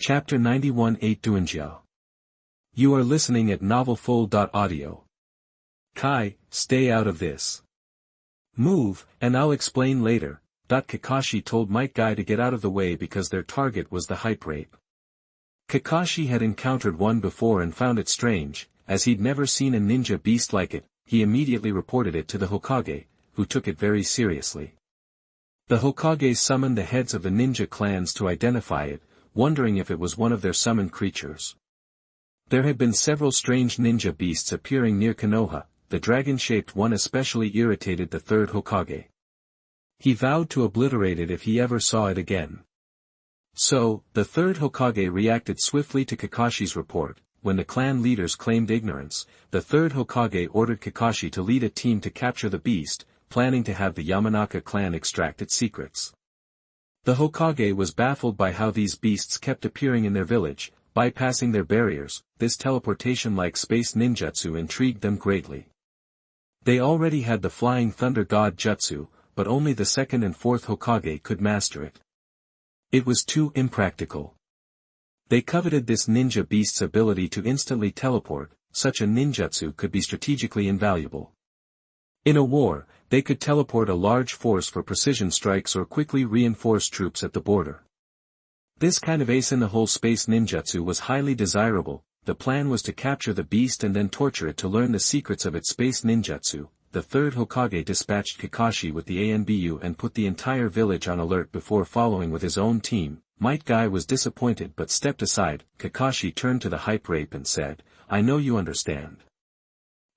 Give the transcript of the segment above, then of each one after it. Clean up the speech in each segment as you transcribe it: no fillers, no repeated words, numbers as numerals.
Chapter 91 8 Dunjia. You are listening at novelfull.audio. Kai, stay out of this. Move, and I'll explain later. Kakashi told Might Guy to get out of the way because their target was the hype rape. Kakashi had encountered one before and found it strange, as he'd never seen a ninja beast like it. He immediately reported it to the Hokage, who took it very seriously. The Hokage summoned the heads of the ninja clans to identify it, wondering if it was one of their summoned creatures. There had been several strange ninja beasts appearing near Konoha. The dragon-shaped one especially irritated the third Hokage. He vowed to obliterate it if he ever saw it again. So, the third Hokage reacted swiftly to Kakashi's report. When the clan leaders claimed ignorance, the third Hokage ordered Kakashi to lead a team to capture the beast, planning to have the Yamanaka clan extract its secrets. The Hokage was baffled by how these beasts kept appearing in their village, bypassing their barriers. This teleportation-like space ninjutsu intrigued them greatly. They already had the Flying Thunder God Jutsu, but only the second and fourth Hokage could master it. It was too impractical. They coveted this ninja beast's ability to instantly teleport. Such a ninjutsu could be strategically invaluable. In a war, they could teleport a large force for precision strikes or quickly reinforce troops at the border. This kind of ace-in-the-hole space ninjutsu was highly desirable. The plan was to capture the beast and then torture it to learn the secrets of its space ninjutsu. The third Hokage dispatched Kakashi with the ANBU and put the entire village on alert before following with his own team. Might Guy was disappointed but stepped aside. Kakashi turned to the hype rape and said, "I know you understand.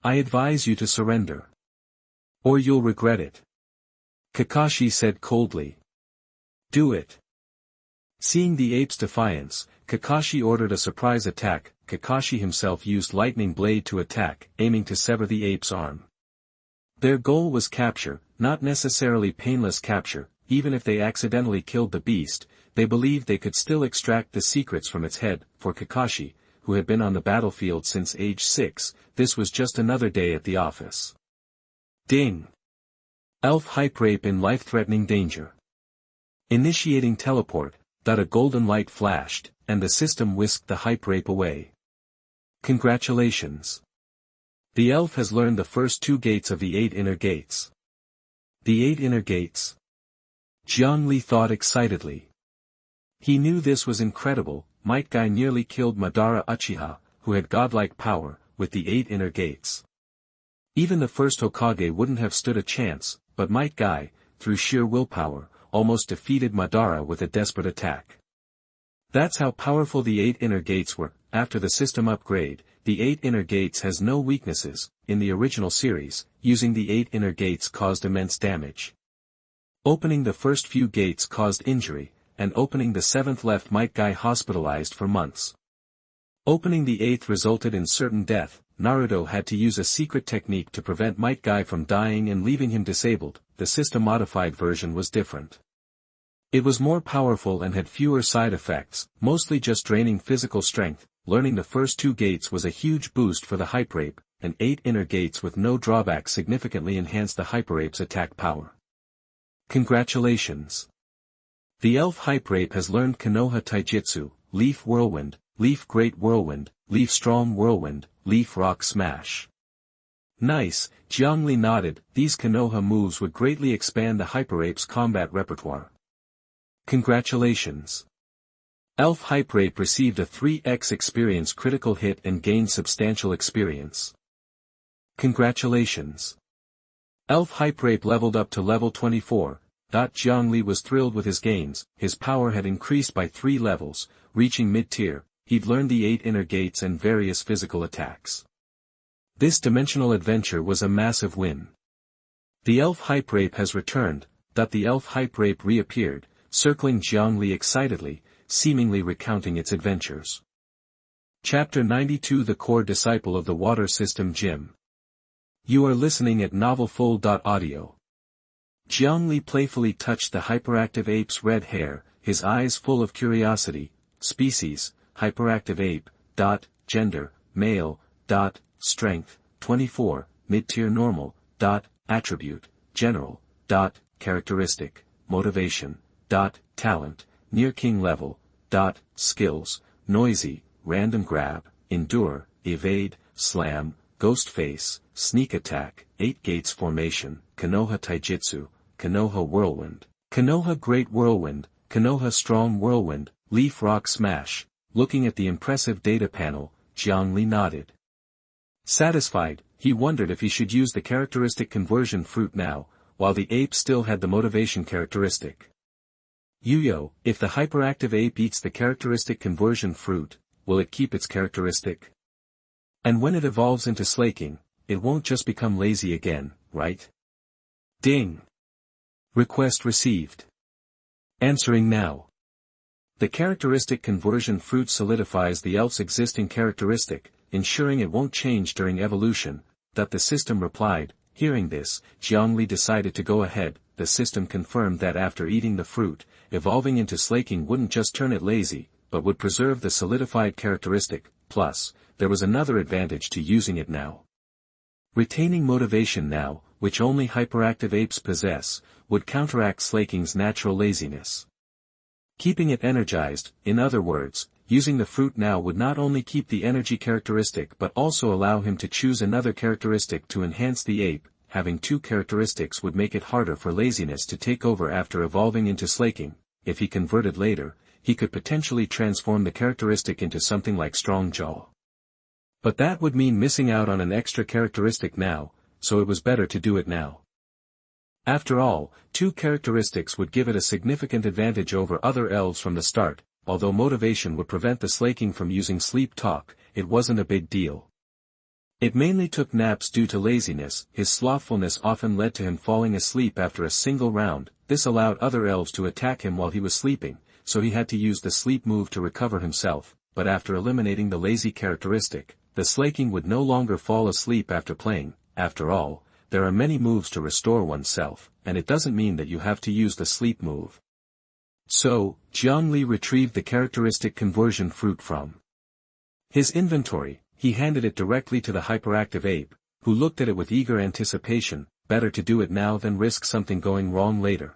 I advise you to surrender. Or you'll regret it." Kakashi said coldly. "Do it." Seeing the ape's defiance, Kakashi ordered a surprise attack. Kakashi himself used Lightning Blade to attack, aiming to sever the ape's arm. Their goal was capture, not necessarily painless capture. Even if they accidentally killed the beast, they believed they could still extract the secrets from its head. For Kakashi, who had been on the battlefield since age 6, this was just another day at the office. Ding! Elf hype rape in life-threatening danger. Initiating teleport. A golden light flashed, and the system whisked the hype rape away. Congratulations. The elf has learned the first 2 gates of the 8 inner gates. The 8 inner gates? Zhongli thought excitedly. He knew this was incredible. Might Guy nearly killed Madara Uchiha, who had godlike power, with the 8 inner gates. Even the first Hokage wouldn't have stood a chance, but Might Guy, through sheer willpower, almost defeated Madara with a desperate attack. That's how powerful the 8 inner gates were. After the system upgrade, the 8 inner gates has no weaknesses. In the original series, using the 8 inner gates caused immense damage. Opening the first few gates caused injury, and opening the 7th left Might Guy hospitalized for months. Opening the 8th resulted in certain death. Naruto had to use a secret technique to prevent Might Guy from dying and leaving him disabled. The system-modified version was different. It was more powerful and had fewer side effects, mostly just draining physical strength. Learning the first 2 gates was a huge boost for the hype rape, and 8 inner gates with no drawback significantly enhanced the hyper rape's attack power. Congratulations. The elf hype rape has learned Konoha Taijutsu, Leaf Whirlwind, Leaf Great Whirlwind, Leaf Strong Whirlwind, Leaf Rock Smash. Nice, Zhongli nodded. These Konoha moves would greatly expand the hyper rape's combat repertoire. Congratulations. Elf hype rape received a 3x experience critical hit and gained substantial experience. Congratulations. Elf hype rape leveled up to level 24. Zhongli was thrilled with his gains. His power had increased by 3 levels, reaching mid-tier. He'd learned the 8 inner gates and various physical attacks. This dimensional adventure was a massive win. The elf hype rape has returned. The elf hype rape reappeared, circling Zhongli excitedly, seemingly recounting its adventures. Chapter 92 The Core Disciple of the Water System Gym. You are listening at novelfull.audio. Zhongli playfully touched the hyperactive ape's red hair, his eyes full of curiosity. Species, hyperactive ape. Gender, male. Strength, 24, mid-tier normal. Attribute, general. Characteristic, motivation. Talent, near king level. Skills, Noisy, Random Grab, Endure, Evade, Slam, Ghost Face, Sneak Attack, 8 Gates Formation, Konoha Taijutsu, Konoha Whirlwind, Konoha Great Whirlwind, Konoha Strong Whirlwind, Leaf Rock Smash. Looking at the impressive data panel, Zhongli nodded. Satisfied, he wondered if he should use the characteristic conversion fruit now, while the ape still had the motivation characteristic. Yuyo, if the hyperactive ape eats the characteristic conversion fruit, will it keep its characteristic? And when it evolves into slaking, it won't just become lazy again, right? Ding! Request received. Answering now. The characteristic conversion fruit solidifies the elf's existing characteristic, ensuring it won't change during evolution. That the system replied. Hearing this, Zhongli decided to go ahead. The system confirmed that after eating the fruit, evolving into slaking wouldn't just turn it lazy, but would preserve the solidified characteristic. Plus, there was another advantage to using it now. Retaining motivation now, which only hyperactive apes possess, would counteract slaking's natural laziness. Keeping it energized, in other words, using the fruit now would not only keep the energy characteristic but also allow him to choose another characteristic to enhance the ape. Having two characteristics would make it harder for laziness to take over after evolving into slaking. If he converted later, he could potentially transform the characteristic into something like Strong Jaw. But that would mean missing out on an extra characteristic now, so it was better to do it now. After all, two characteristics would give it a significant advantage over other elves from the start. Although motivation would prevent the slaking from using sleep talk, it wasn't a big deal. It mainly took naps due to laziness. His slothfulness often led to him falling asleep after a single round. This allowed other elves to attack him while he was sleeping, so he had to use the sleep move to recover himself. But after eliminating the lazy characteristic, the slaking would no longer fall asleep after playing. After all, there are many moves to restore oneself, and it doesn't mean that you have to use the sleep move. So, Zhongli retrieved the characteristic conversion fruit from his inventory. He handed it directly to the hyperactive ape, who looked at it with eager anticipation. Better to do it now than risk something going wrong later.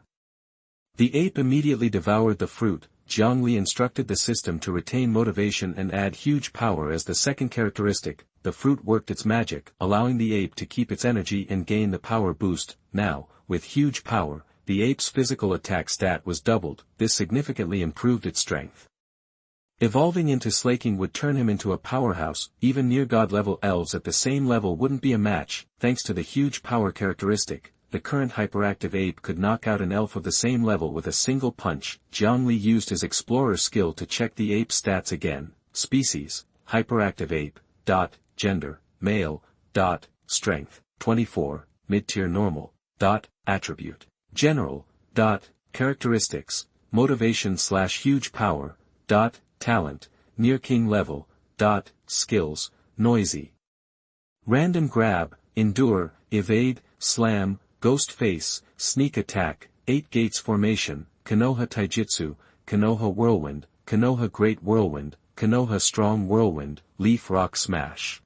The ape immediately devoured the fruit. Zhongli instructed the system to retain motivation and add huge power as the second characteristic. The fruit worked its magic, allowing the ape to keep its energy and gain the power boost. Now, with huge power, the ape's physical attack stat was doubled. This significantly improved its strength. Evolving into slaking would turn him into a powerhouse. Even near-god level elves at the same level wouldn't be a match. Thanks to the huge power characteristic, the current hyperactive ape could knock out an elf of the same level with a single punch. Zhongli used his explorer skill to check the ape's stats again. Species, hyperactive ape. Gender, male. Strength, 24, mid-tier normal. Attribute, general. Characteristics, motivation/huge power. Talent, near king level. Skills, noisy. Random grab, endure, evade, slam, ghost face, sneak attack, 8 gates formation, Konoha Taijutsu, Konoha Whirlwind, Konoha Great Whirlwind, Konoha Strong Whirlwind, Leaf Rock Smash.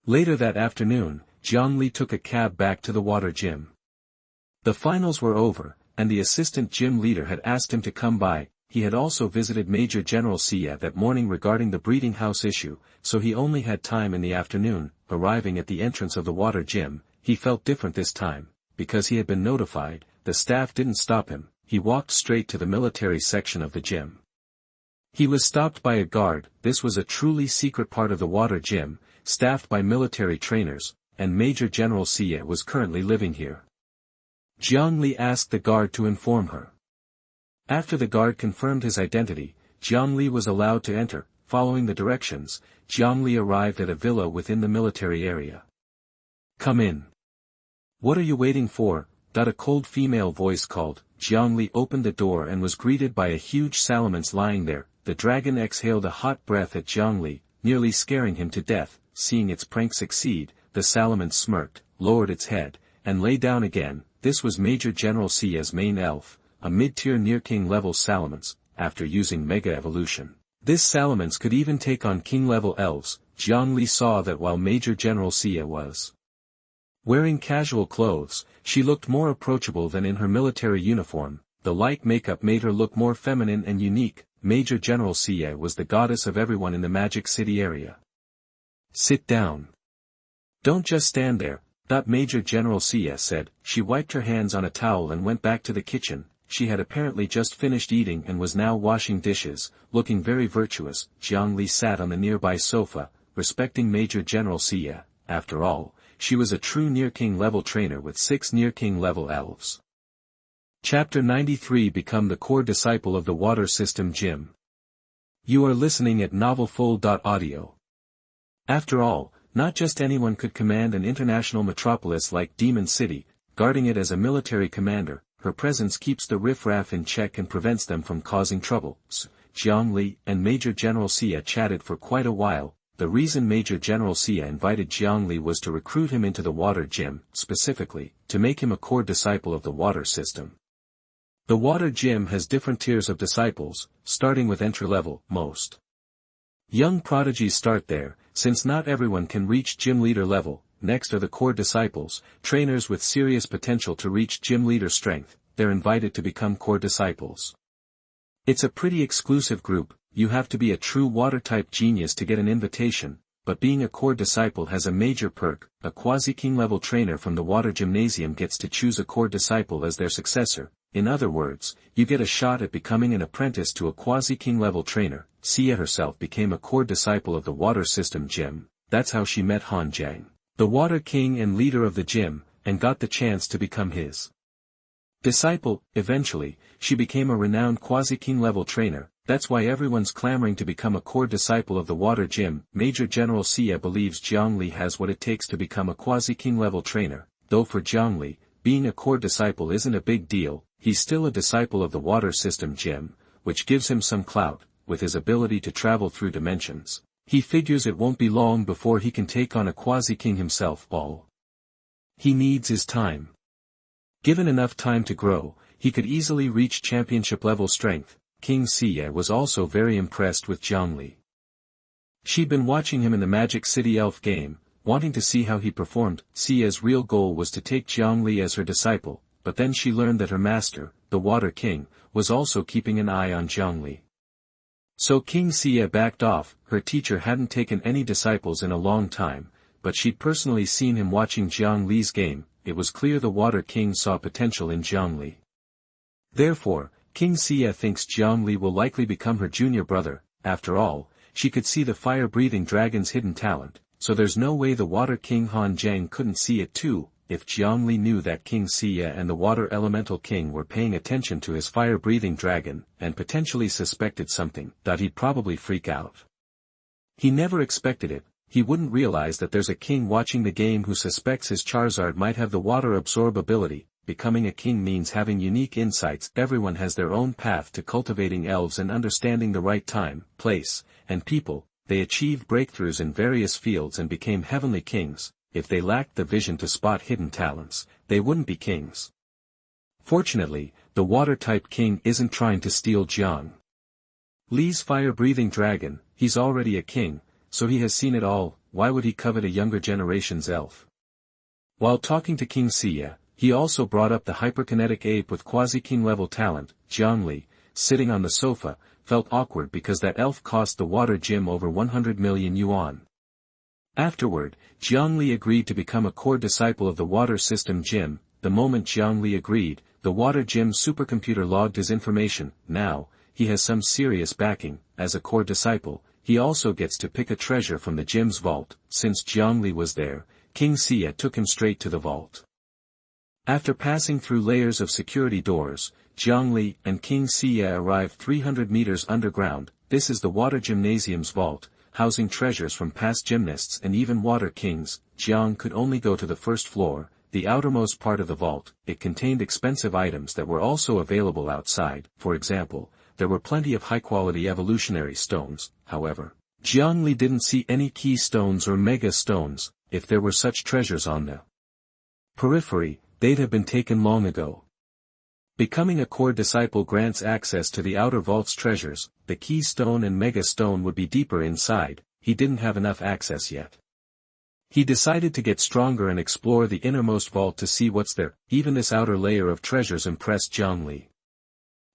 Later that afternoon, Zhongli took a cab back to the water gym. The finals were over, and the assistant gym leader had asked him to come by. He had also visited Major General Sia that morning regarding the breeding house issue, so he only had time in the afternoon. Arriving at the entrance of the water gym, he felt different this time. Because he had been notified, the staff didn't stop him. He walked straight to the military section of the gym. He was stopped by a guard. This was a truly secret part of the water gym, staffed by military trainers, and Major General Sia was currently living here. Zhongli asked the guard to inform her. After the guard confirmed his identity, Zhongli was allowed to enter. Following the directions, Zhongli arrived at a villa within the military area. "Come in." "What are you waiting for?" A cold female voice called. Zhongli opened the door and was greeted by a huge salamence lying there. The dragon exhaled a hot breath at Zhongli, nearly scaring him to death. Seeing its prank succeed, the salamence smirked, lowered its head, and lay down again. This was Major General Sia's main elf, a mid-tier near-king level salamence. After using Mega Evolution, this salamence could even take on king-level elves. Zhongli saw that while Major General Sia was wearing casual clothes, she looked more approachable than in her military uniform. The light makeup made her look more feminine and unique. Major General Xie was the goddess of everyone in the Magic City area. Sit down. Don't just stand there, Major General Xie said. She wiped her hands on a towel and went back to the kitchen. She had apparently just finished eating and was now washing dishes, looking very virtuous. Jiang Li sat on the nearby sofa, respecting Major General Xie. After all, she was a true near-king level trainer with 6 near-king level elves. Chapter 93 Become the core disciple of the water system gym. You are listening at novelfull.audio. After all, not just anyone could command an international metropolis like Demon City, guarding it as a military commander. Her presence keeps the riffraff in check and prevents them from causing trouble. Jiang Li and Major General Xie chatted for quite a while. The reason Major General Xie invited Jiang Li was to recruit him into the water gym, specifically, to make him a core disciple of the water system. The water gym has different tiers of disciples, starting with entry-level. Most young prodigies start there, since not everyone can reach gym leader level. Next are the core disciples, trainers with serious potential to reach gym leader strength. They're invited to become core disciples. It's a pretty exclusive group. You have to be a true water-type genius to get an invitation, but being a core disciple has a major perk. A quasi-king level trainer from the water gymnasium gets to choose a core disciple as their successor. In other words, you get a shot at becoming an apprentice to a quasi-king level trainer. Xie herself became a core disciple of the water system gym. That's how she met Han Jiang, the water king and leader of the gym, and got the chance to become his disciple. Eventually, she became a renowned quasi-king level trainer. That's why everyone's clamoring to become a core disciple of the water gym. Major General Xie believes Jiang Li has what it takes to become a quasi-king level trainer, though for Jiang Li, being a core disciple isn't a big deal. He's still a disciple of the water system gym, which gives him some clout. With his ability to travel through dimensions, he figures it won't be long before he can take on a quasi-king himself. All he needs is time. Given enough time to grow, he could easily reach championship level strength. King Xie was also very impressed with Jiang Li. She'd been watching him in the Magic City Elf game, wanting to see how he performed. Xie's real goal was to take Jiang Li as her disciple, but then she learned that her master, the Water King, was also keeping an eye on Jiang Li. So King Xie backed off. Her teacher hadn't taken any disciples in a long time, but she'd personally seen him watching Jiang Li's game. It was clear the Water King saw potential in Jiang Li. Therefore, King Xie thinks Jiang Li will likely become her junior brother. After all, she could see the fire-breathing dragon's hidden talent, so there's no way the Water King Han Jiang couldn't see it too. If Jiang Li knew that King Xie and the Water Elemental King were paying attention to his fire-breathing dragon, and potentially suspected something, he'd probably freak out. He never expected it. He wouldn't realize that there's a king watching the game who suspects his Charizard might have the water absorb ability. Becoming a king means having unique insights. Everyone has their own path to cultivating elves and understanding the right time, place, and people. They achieved breakthroughs in various fields and became heavenly kings. If they lacked the vision to spot hidden talents, they wouldn't be kings. Fortunately, the water-type king isn't trying to steal Jiang Li's fire-breathing dragon. He's already a king, so he has seen it all. Why would he covet a younger generation's elf? While talking to King Xie, he also brought up the hyperkinetic ape with quasi-king level talent. Jiang Li, sitting on the sofa, felt awkward because that elf cost the water gym over 100 million yuan. Afterward, Jiang Li agreed to become a core disciple of the water system gym. The moment Jiang Li agreed, the water gym supercomputer logged his information. Now, he has some serious backing. As a core disciple, he also gets to pick a treasure from the gym's vault. Since Jiang Li was there, King Xie took him straight to the vault. After passing through layers of security doors, Jiang Li and King Xie arrived 300 meters underground. This is the water gymnasium's vault, housing treasures from past gymnasts and even water kings. Jiang could only go to the first floor, the outermost part of the vault. It contained expensive items that were also available outside. For example, there were plenty of high-quality evolutionary stones. However, Jiang Li didn't see any key stones or mega stones. If there were such treasures on the periphery, they'd have been taken long ago. Becoming a core disciple grants access to the outer vault's treasures. The key stone and mega stone would be deeper inside. He didn't have enough access yet. He decided to get stronger and explore the innermost vault to see what's there. Even this outer layer of treasures impressed Jiang Li.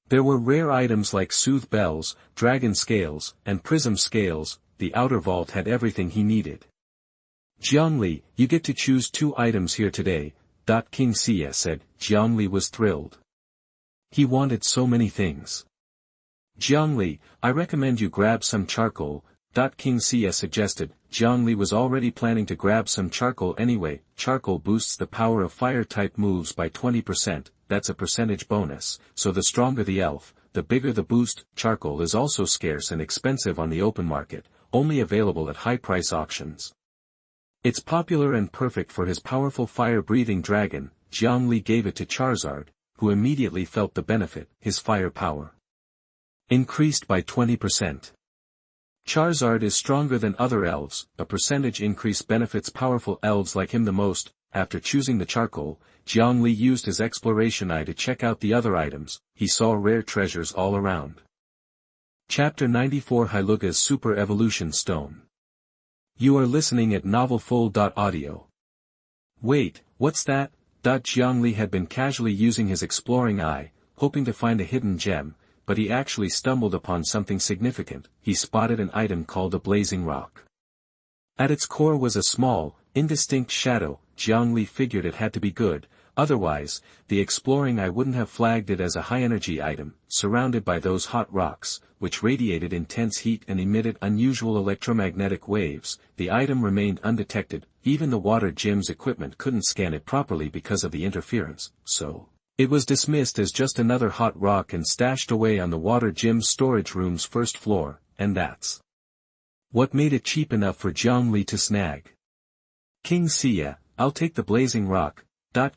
There were rare items like Sooth Bells, Dragon Scales, and Prism Scales. The outer vault had everything he needed. Jiangli, you get to choose 2 items here today, King Xie said. Jiangli was thrilled. He wanted so many things. Jiangli, I recommend you grab some charcoal, King Xie suggested. Jiangli was already planning to grab some charcoal anyway. Charcoal boosts the power of fire-type moves by 20%, that's a percentage bonus, so the stronger the elf, the bigger the boost. Charcoal is also scarce and expensive on the open market, only available at high-price auctions. It's popular and perfect for his powerful fire-breathing dragon. Jiangli gave it to Charizard, who immediately felt the benefit. His fire power increased by 20%. Charizard is stronger than other elves, a percentage increase benefits powerful elves like him the most. After choosing the charcoal, Jiangli used his exploration eye to check out the other items. He saw rare treasures all around. Chapter 94 Heiluga's Super Evolution Stone. You are listening at novelfull.audio. Wait, what's that? Jiangli had been casually using his exploring eye, hoping to find a hidden gem, but he actually stumbled upon something significant. He spotted an item called a blazing rock. At its core was a small, indistinct shadow. Jiangli figured it had to be good, otherwise, the exploring eye wouldn't have flagged it as a high-energy item. Surrounded by those hot rocks, which radiated intense heat and emitted unusual electromagnetic waves, the item remained undetected. Even the water gym's equipment couldn't scan it properly because of the interference, so it was dismissed as just another hot rock and stashed away on the water gym's storage room's first floor, and that's what made it cheap enough for Jiangli to snag. King Xie, I'll take the blazing rock.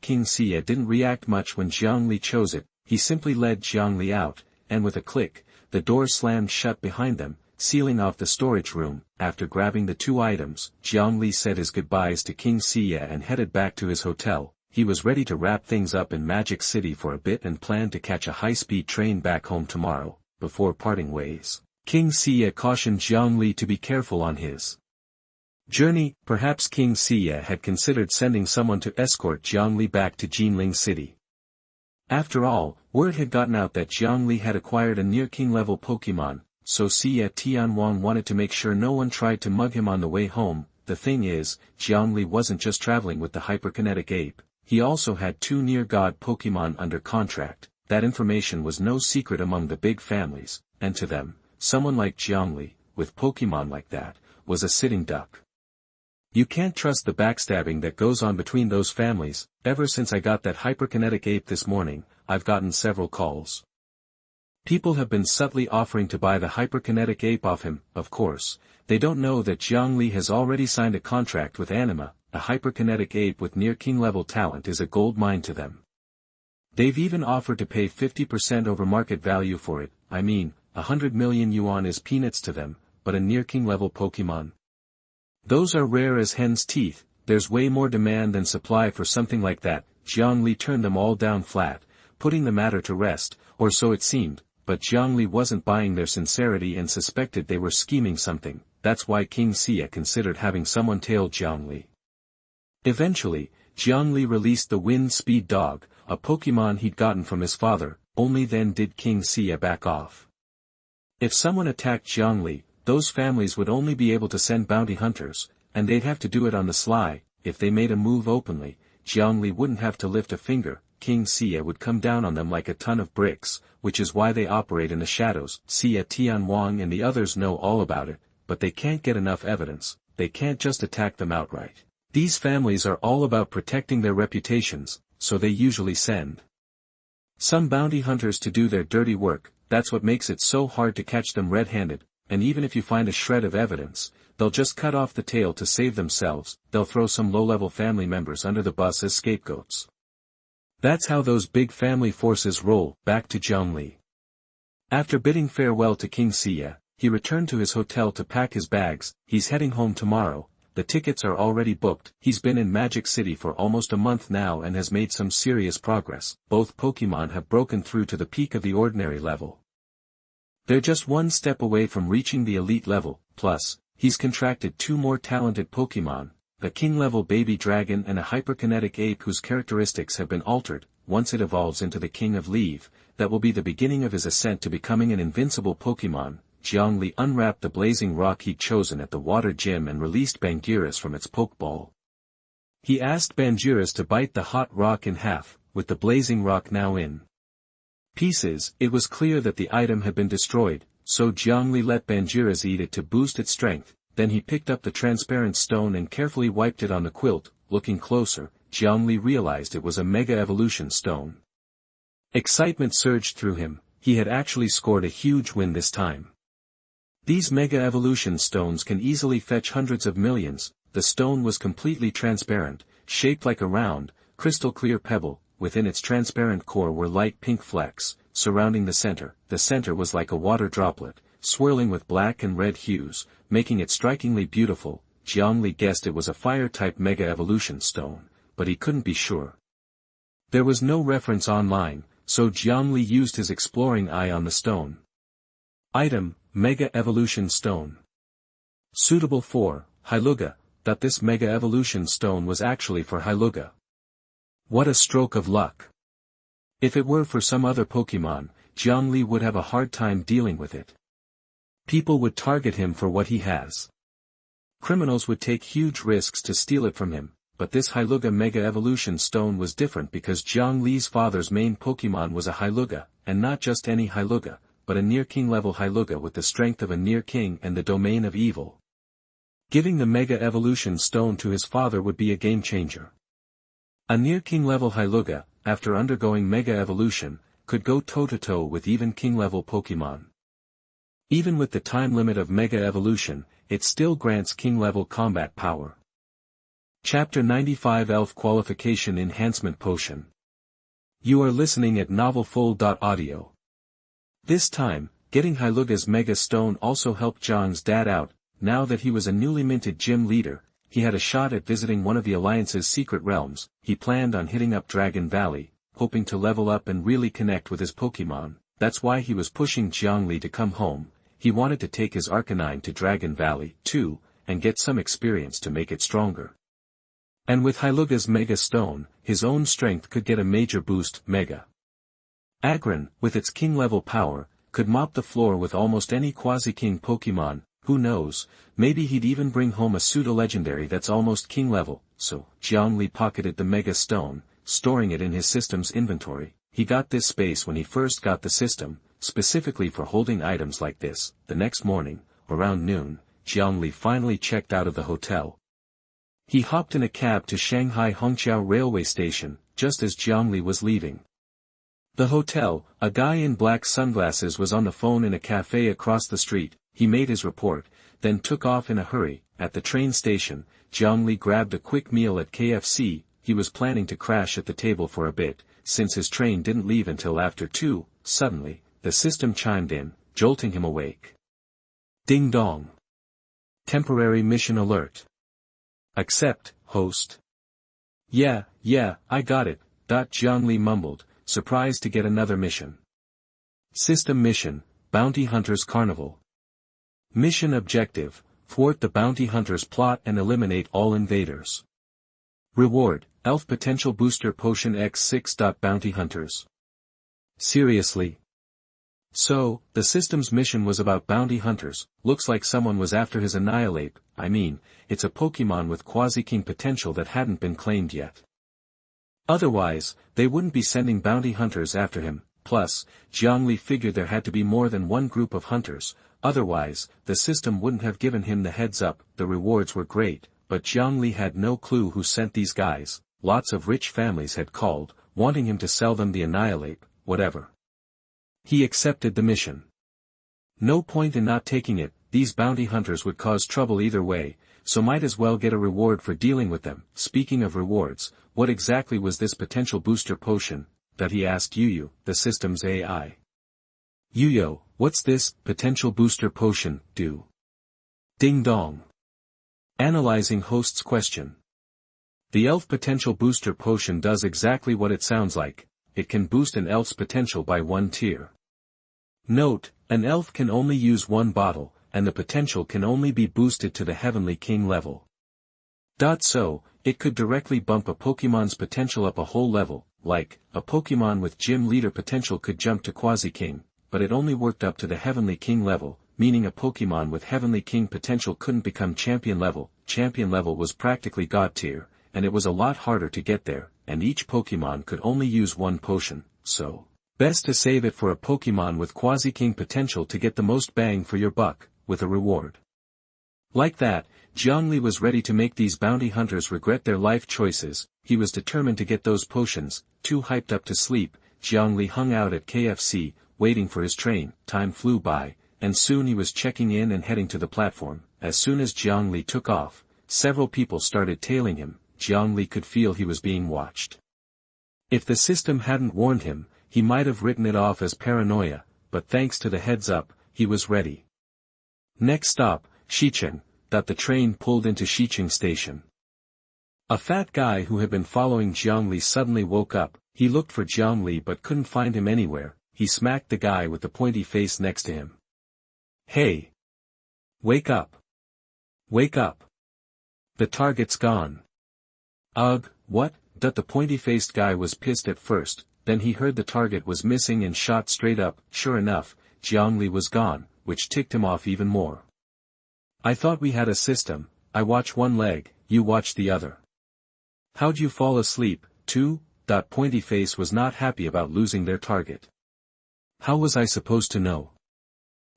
King Xie didn't react much when Jiangli chose it. He simply led Jiangli out, and with a click, the door slammed shut behind them, sealing off the storage room. After grabbing the 2 items, Jiangli said his goodbyes to King Xie and headed back to his hotel. He was ready to wrap things up in Magic City for a bit and planned to catch a high-speed train back home tomorrow. Before parting ways, King Xie cautioned Jiangli to be careful on his journey. Perhaps King Xie had considered sending someone to escort Jiangli back to Jinling City. After all, word had gotten out that Jiangli had acquired a near-king-level Pokémon, so Xie Tianwang wanted to make sure no one tried to mug him on the way home. The thing is, Jiangli wasn't just traveling with the hyperkinetic ape, he also had 2 near-god Pokémon under contract. That information was no secret among the big families, and to them, someone like Jiangli, with Pokémon like that, was a sitting duck. You can't trust the backstabbing that goes on between those families. Ever since I got that hyperkinetic ape this morning, I've gotten several calls. People have been subtly offering to buy the hyperkinetic ape off him. Of course, they don't know that Jiangli has already signed a contract with Anima. A hyperkinetic ape with near-king level talent is a gold mine to them. They've even offered to pay 50% over market value for it. I mean, 100 million yuan is peanuts to them, but a near-king level Pokémon? Those are rare as hen's teeth. There's way more demand than supply for something like that. Jiangli turned them all down flat, putting the matter to rest, or so it seemed, but Jiangli wasn't buying their sincerity and suspected they were scheming something. That's why King Xie considered having someone tail Jiangli. Eventually, Jiangli released the Wind Speed Dog, a Pokémon he'd gotten from his father. Only then did King Xie back off. If someone attacked Jiangli, those families would only be able to send bounty hunters, and they'd have to do it on the sly. If they made a move openly, Jiangli wouldn't have to lift a finger. King Xie would come down on them like a ton of bricks, which is why they operate in the shadows. Xie Tianwang and the others know all about it, but they can't get enough evidence. They can't just attack them outright. These families are all about protecting their reputations, so they usually send some bounty hunters to do their dirty work. That's what makes it so hard to catch them red-handed, and even if you find a shred of evidence, they'll just cut off the tail to save themselves. They'll throw some low-level family members under the bus as scapegoats. That's how those big family forces roll. Back to Jiangli. After bidding farewell to King Xie, he returned to his hotel to pack his bags. He's heading home tomorrow. The tickets are already booked. He's been in Magic City for almost a month now and has made some serious progress. Both Pokémon have broken through to the peak of the ordinary level. They're just one step away from reaching the elite level. Plus, he's contracted 2 more talented Pokémon, a king-level baby dragon and a hyperkinetic ape whose characteristics have been altered. Once it evolves into the King of Leave, that will be the beginning of his ascent to becoming an invincible Pokémon. Zhongli unwrapped the blazing rock he'd chosen at the water gym and released Bangiris from its Pokeball. He asked Bangiris to bite the hot rock in half, with the blazing rock now in pieces. It was clear that the item had been destroyed, so Zhongli let Bangiris eat it to boost its strength. Then he picked up the transparent stone and carefully wiped it on the quilt. Looking closer, Zhongli realized it was a Mega Evolution stone. Excitement surged through him. He had actually scored a huge win this time. These Mega Evolution stones can easily fetch hundreds of millions. The stone was completely transparent, shaped like a round, crystal-clear pebble. Within its transparent core were light pink flecks, surrounding the center. The center was like a water droplet, swirling with black and red hues, making it strikingly beautiful. Zhongli guessed it was a fire-type Mega Evolution stone, but he couldn't be sure. There was no reference online, so Zhongli used his exploring eye on the stone. Item, Mega Evolution Stone. Suitable for Heiluga. That this Mega Evolution Stone was actually for Heiluga. What a stroke of luck. If it were for some other Pokémon, Zhongli would have a hard time dealing with it. People would target him for what he has. Criminals would take huge risks to steal it from him, but this Heiluga Mega Evolution Stone was different because Zhongli's father's main Pokémon was a Heiluga, and not just any Heiluga, but a near-king level Heiluga with the strength of a near-king and the domain of evil. Giving the Mega Evolution Stone to his father would be a game-changer. A near-king level Heiluga, after undergoing Mega Evolution, could go toe-to-toe with even king-level Pokémon. Even with the time limit of Mega Evolution, it still grants king-level combat power. Chapter 95 Elf Qualification Enhancement Potion. You are listening at novelfull.audio. This time, getting Heiluga's Mega Stone also helped Zhang's dad out. Now that he was a newly minted gym leader, he had a shot at visiting one of the Alliance's secret realms. He planned on hitting up Dragon Valley, hoping to level up and really connect with his Pokémon. That's why he was pushing Zhongli to come home. He wanted to take his Arcanine to Dragon Valley, too, and get some experience to make it stronger. And with Heiluga's Mega Stone, his own strength could get a major boost. Mega Aggron, with its king-level power, could mop the floor with almost any quasi-king Pokémon. Who knows, maybe he'd even bring home a pseudo-legendary that's almost king-level. So, Zhongli pocketed the Mega Stone, storing it in his system's inventory. He got this space when he first got the system, specifically for holding items like this. The next morning, around noon, Zhongli finally checked out of the hotel. He hopped in a cab to Shanghai Hongqiao railway station, just as Zhongli was leaving the hotel. A guy in black sunglasses was on the phone in a cafe across the street. He made his report, then took off in a hurry. At the train station, Zhongli grabbed a quick meal at KFC. He was planning to crash at the table for a bit, since his train didn't leave until after 2. Suddenly, the system chimed in, jolting him awake. Ding dong. Temporary mission alert. Accept, host. Yeah, I got it, Zhongli mumbled, surprised to get another mission. System mission, Bounty Hunters Carnival. Mission objective, thwart the bounty hunters' plot and eliminate all invaders. Reward, Elf Potential Booster Potion X6. Bounty Hunters. Seriously? So, the system's mission was about bounty hunters. Looks like someone was after his Annihilate. It's a Pokémon with quasi-king potential that hadn't been claimed yet. Otherwise, they wouldn't be sending bounty hunters after him. Plus, Zhongli figured there had to be more than one group of hunters. Otherwise, the system wouldn't have given him the heads up. The rewards were great, but Zhongli had no clue who sent these guys. Lots of rich families had called, wanting him to sell them the Annihilate, whatever. He accepted the mission. No point in not taking it. These bounty hunters would cause trouble either way, so might as well get a reward for dealing with them. Speaking of rewards, what exactly was this potential booster potion? That he asked Yuyu, the system's AI. Yuyo, what's this potential booster potion do? Ding dong. Analyzing host's question. The elf potential booster potion does exactly what it sounds like. It can boost an elf's potential by 1 tier. Note, an elf can only use 1 bottle, and the potential can only be boosted to the Heavenly King level. So, it could directly bump a Pokémon's potential up a whole level. like, a Pokémon with gym leader potential could jump to Quasi-King, but it only worked up to the Heavenly King level, meaning a Pokémon with Heavenly King potential couldn't become champion level. Champion level was practically God tier, and it was a lot harder to get there, and each Pokémon could only use one potion, so best to save it for a Pokémon with Quasi-King potential to get the most bang for your buck, with a reward. Like that, Zhongli was ready to make these bounty hunters regret their life choices. He was determined to get those potions. Too hyped up to sleep, Zhongli hung out at KFC, waiting for his train. Time flew by, and soon he was checking in and heading to the platform. As soon as Zhongli took off, several people started tailing him. Zhongli could feel he was being watched. If the system hadn't warned him, he might have written it off as paranoia, but thanks to the heads-up, he was ready. Next stop, Xicheng. The train pulled into Xicheng Station. A fat guy who had been following Zhongli suddenly woke up. He looked for Zhongli but couldn't find him anywhere. He smacked the guy with the pointy face next to him. "Hey! Wake up! Wake up! The target's gone." "Ugh, what?" The pointy-faced guy was pissed at first, then he heard the target was missing and shot straight up. Sure enough, Zhongli was gone, which ticked him off even more. "I thought we had a system. I watch one leg, you watch the other. How'd you fall asleep, too?" Pointy face was not happy about losing their target. "How was I supposed to know?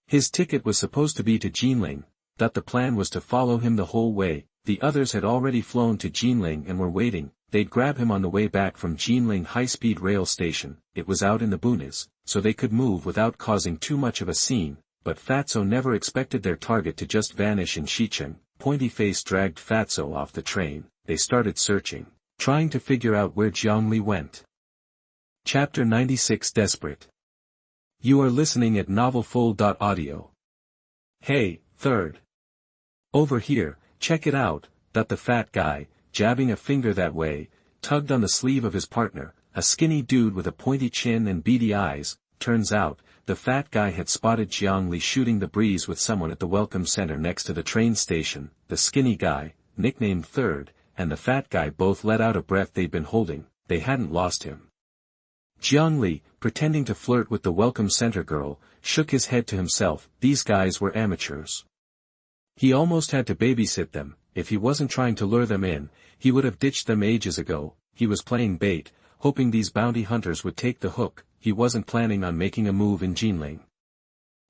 His ticket was supposed to be to Jinling." The plan was to follow him the whole way. The others had already flown to Jinling and were waiting. They'd grab him on the way back from Jinling high-speed rail station. It was out in the boonies, so they could move without causing too much of a scene. But Fatso never expected their target to just vanish in Xicheng. Pointy Face dragged Fatso off the train. They started searching, trying to figure out where Zhongli went. Chapter 96 Desperate. You are listening at novelfull.audio. "Hey, third. Over here, check it out." The fat guy, jabbing a finger that way, tugged on the sleeve of his partner, a skinny dude with a pointy chin and beady eyes. Turns out, the fat guy had spotted Zhongli shooting the breeze with someone at the welcome center next to the train station. The skinny guy, nicknamed Third, and the fat guy both let out a breath they'd been holding. They hadn't lost him. Zhongli, pretending to flirt with the welcome center girl, shook his head to himself. These guys were amateurs. He almost had to babysit them. If he wasn't trying to lure them in, he would have ditched them ages ago. He was playing bait, hoping these bounty hunters would take the hook. He wasn't planning on making a move in Jinling.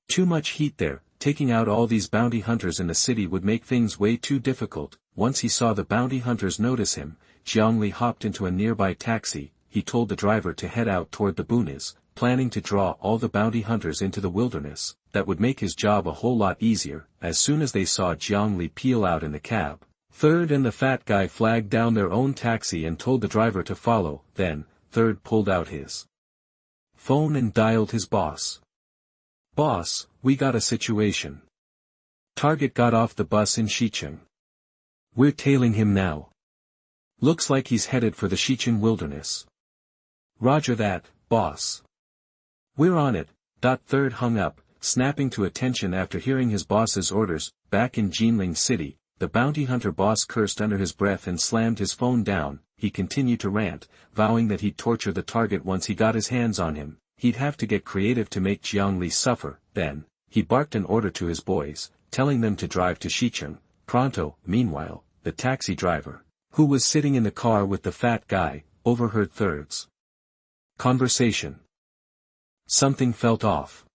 Too much heat there. Taking out all these bounty hunters in the city would make things way too difficult. Once he saw the bounty hunters notice him, Zhongli hopped into a nearby taxi. He told the driver to head out toward the boonies, planning to draw all the bounty hunters into the wilderness. That would make his job a whole lot easier. As soon as they saw Zhongli peel out in the cab, Third and the fat guy flagged down their own taxi and told the driver to follow. Then, Third pulled out his phone and dialed his boss. "Boss, we got a situation. Target got off the bus in Xicheng. We're tailing him now. Looks like he's headed for the Xicheng wilderness." "Roger that, boss. We're on it." Third hung up, snapping to attention after hearing his boss's orders. Back in Jinling City, the bounty hunter boss cursed under his breath and slammed his phone down. He continued to rant, vowing that he'd torture the target once he got his hands on him. He'd have to get creative to make Zhongli suffer. Then, he barked an order to his boys, telling them to drive to Xicheng, pronto. Meanwhile, the taxi driver, who was sitting in the car with the fat guy, overheard Third's conversation. Something felt off.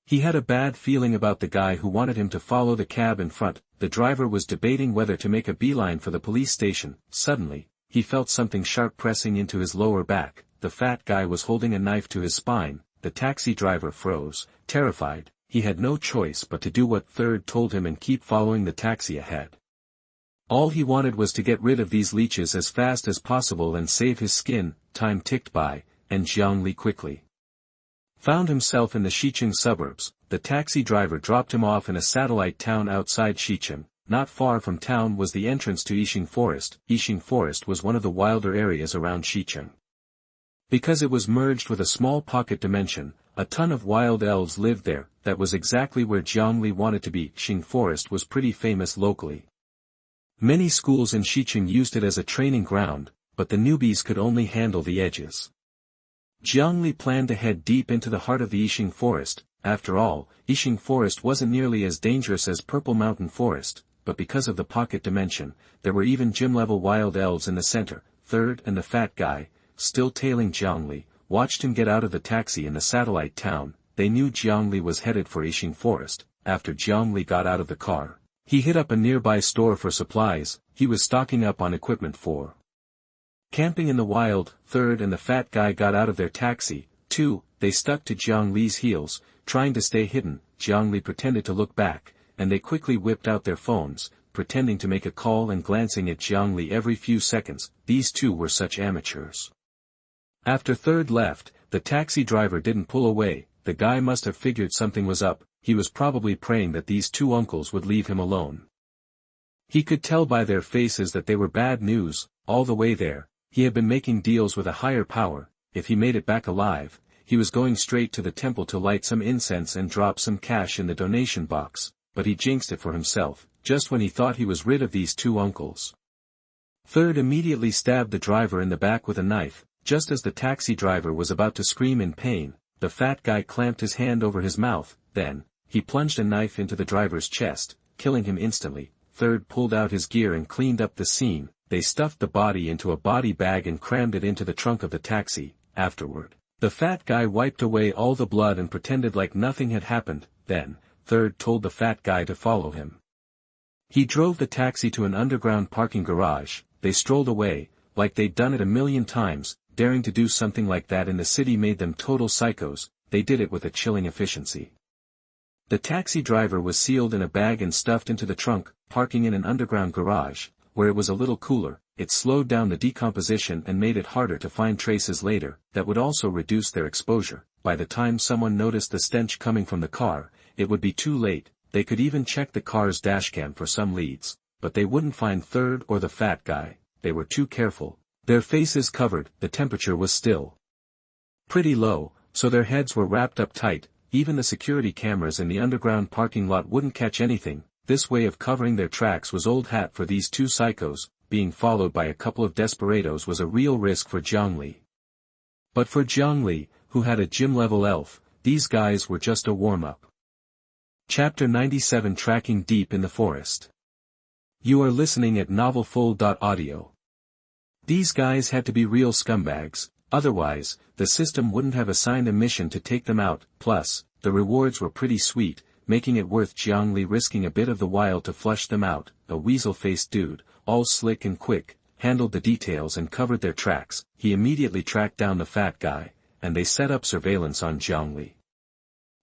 He had a bad feeling about the guy who wanted him to follow the cab in front. The driver was debating whether to make a beeline for the police station. Suddenly, he felt something sharp pressing into his lower back. The fat guy was holding a knife to his spine. The taxi driver froze, terrified. He had no choice but to do what Third told him and keep following the taxi ahead. All he wanted was to get rid of these leeches as fast as possible and save his skin. Time ticked by, and Zhongli quickly found himself in the Xicheng suburbs. The taxi driver dropped him off in a satellite town outside Xicheng. Not far from town was the entrance to Yixing Forest. Yixing Forest was one of the wilder areas around Xicheng. Because it was merged with a small pocket dimension, a ton of wild elves lived there. That was exactly where Zhongli wanted to be. Yixing Forest was pretty famous locally. Many schools in Xicheng used it as a training ground. but the newbies could only handle the edges. Jiangli planned to head deep into the heart of the Yixing Forest. After all, Yixing Forest wasn't nearly as dangerous as Purple Mountain Forest, but because of the pocket dimension, there were even gym-level wild elves in the center. Third and the fat guy, still tailing Jiangli, watched him get out of the taxi in the satellite town. They knew Jiangli was headed for Yixing Forest. After Jiangli got out of the car, he hit up a nearby store for supplies. He was stocking up on equipment for camping in the wild. Third and the fat guy got out of their taxi, too. They stuck to Jiangli's heels, trying to stay hidden. Jiangli pretended to look back, and they quickly whipped out their phones, pretending to make a call and glancing at Jiangli every few seconds. These two were such amateurs. After Third left, the taxi driver didn't pull away. The guy must have figured something was up. He was probably praying that these two uncles would leave him alone. He could tell by their faces that they were bad news. All the way there, he had been making deals with a higher power. If he made it back alive, he was going straight to the temple to light some incense and drop some cash in the donation box, but he jinxed it for himself, just when he thought he was rid of these two uncles. Third immediately stabbed the driver in the back with a knife. Just as the taxi driver was about to scream in pain, the fat guy clamped his hand over his mouth. Then, he plunged a knife into the driver's chest, killing him instantly. Third pulled out his gear and cleaned up the scene. They stuffed the body into a body bag and crammed it into the trunk of the taxi. Afterward, the fat guy wiped away all the blood and pretended like nothing had happened. Then, Third told the fat guy to follow him. He drove the taxi to an underground parking garage. They strolled away, like they'd done it a million times. Daring to do something like that in the city made them total psychos. They did it with a chilling efficiency. The taxi driver was sealed in a bag and stuffed into the trunk. Parking in an underground garage, where it was a little cooler, it slowed down the decomposition and made it harder to find traces later. That would also reduce their exposure. By the time someone noticed the stench coming from the car, it would be too late. They could even check the car's dashcam for some leads, but they wouldn't find Third or the fat guy. They were too careful. Their faces covered. The temperature was still pretty low, so their heads were wrapped up tight. Even the security cameras in the underground parking lot wouldn't catch anything. This way of covering their tracks was old hat for these two psychos. Being followed by a couple of desperados was a real risk for Jiangli. But for Jiangli, who had a gym-level elf, these guys were just a warm-up. Chapter 97 Tracking Deep in the Forest. You are listening at novelfull.audio. These guys had to be real scumbags, otherwise, the system wouldn't have assigned a mission to take them out. Plus, the rewards were pretty sweet, making it worth Jiangli risking a bit of the while to flush them out. A weasel-faced dude, all slick and quick, handled the details and covered their tracks. He immediately tracked down the fat guy, and they set up surveillance on Jiangli.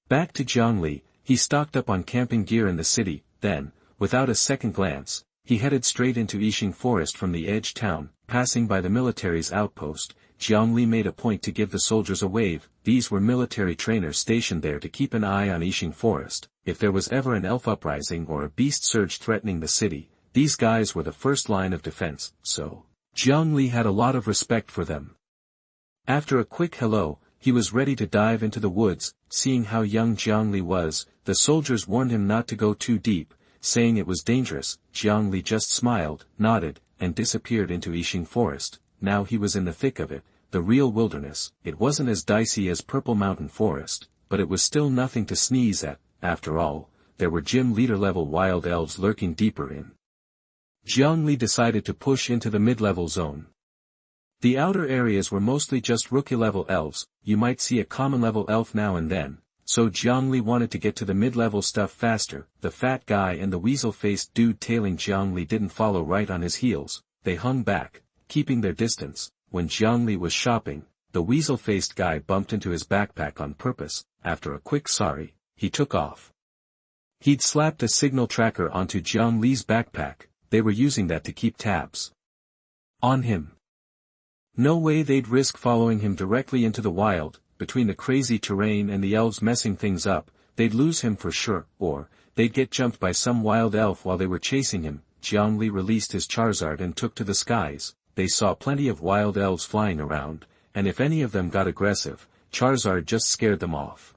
Back to Jiangli, he stocked up on camping gear in the city. Then, without a second glance, he headed straight into Yixing Forest from the edge town. Passing by the military's outpost, Jiangli made a point to give the soldiers a wave. These were military trainers stationed there to keep an eye on Yixing Forest. If there was ever an elf uprising or a beast surge threatening the city, these guys were the first line of defense, so Jiangli had a lot of respect for them. After a quick hello, he was ready to dive into the woods. Seeing how young Jiangli was, the soldiers warned him not to go too deep, saying it was dangerous. Jiangli just smiled, nodded, and disappeared into Yixing Forest. Now he was in the thick of it, the real wilderness. It wasn't as dicey as Purple Mountain Forest, but it was still nothing to sneeze at. After all, there were gym leader-level wild elves lurking deeper in. Jiangli decided to push into the mid-level zone. The outer areas were mostly just rookie-level elves. You might see a common-level elf now and then, so Jiangli wanted to get to the mid-level stuff faster. The fat guy and the weasel-faced dude tailing Jiangli didn't follow right on his heels. They hung back, keeping their distance. When Jiangli was shopping, the weasel-faced guy bumped into his backpack on purpose. After a quick sorry, he took off. He'd slapped a signal tracker onto Jiangli's backpack. They were using that to keep tabs on him. No way they'd risk following him directly into the wild. Between the crazy terrain and the elves messing things up, they'd lose him for sure, or they'd get jumped by some wild elf while they were chasing him. Jiangli released his Charizard and took to the skies. They saw plenty of wild elves flying around, and if any of them got aggressive, Charizard just scared them off.